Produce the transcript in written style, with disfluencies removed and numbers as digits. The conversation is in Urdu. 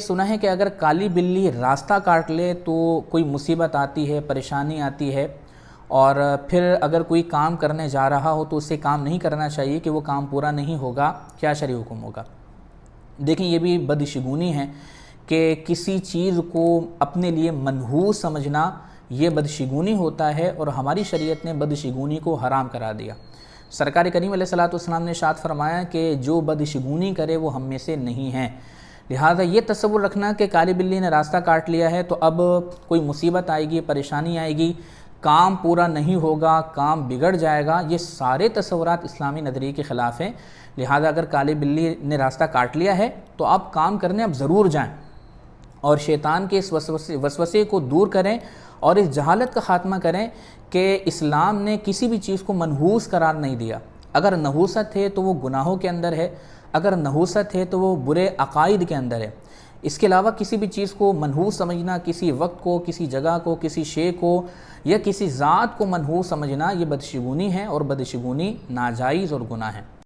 سنا ہے کہ اگر کالی بلی راستہ کاٹ لے تو کوئی مصیبت آتی ہے، پریشانی آتی ہے، اور پھر اگر کوئی کام کرنے جا رہا ہو تو اسے کام نہیں کرنا چاہیے کہ وہ کام پورا نہیں ہوگا، کیا شرعی حکم ہوگا؟ دیکھیں، یہ بھی بدشگونی ہے کہ کسی چیز کو اپنے لیے منحوس سمجھنا، یہ بدشگونی ہوتا ہے، اور ہماری شریعت نے بدشگونی کو حرام کرا دیا۔ سرکار کریم علیہ السلام نے ارشاد فرمایا کہ جو بدشگونی کرے وہ ہم میں سے نہیں ہے۔ لہٰذا یہ تصور رکھنا کہ کالی بلی نے راستہ کاٹ لیا ہے تو اب کوئی مصیبت آئے گی، پریشانی آئے گی، کام پورا نہیں ہوگا، کام بگڑ جائے گا، یہ سارے تصورات اسلامی نظریے کے خلاف ہیں۔ لہٰذا اگر کالی بلی نے راستہ کاٹ لیا ہے تو آپ کام کرنے اب ضرور جائیں، اور شیطان کے اس وسوسے کو دور کریں اور اس جہالت کا خاتمہ کریں کہ اسلام نے کسی بھی چیز کو منحوس قرار نہیں دیا۔ اگر نحوست ہے تو وہ گناہوں کے اندر ہے، اگر نحوست ہے تو وہ برے عقائد کے اندر ہے۔ اس کے علاوہ کسی بھی چیز کو منحوس سمجھنا، کسی وقت کو، کسی جگہ کو، کسی شے کو یا کسی ذات کو منحوس سمجھنا، یہ بدشگونی ہے، اور بدشگونی ناجائز اور گناہ ہے۔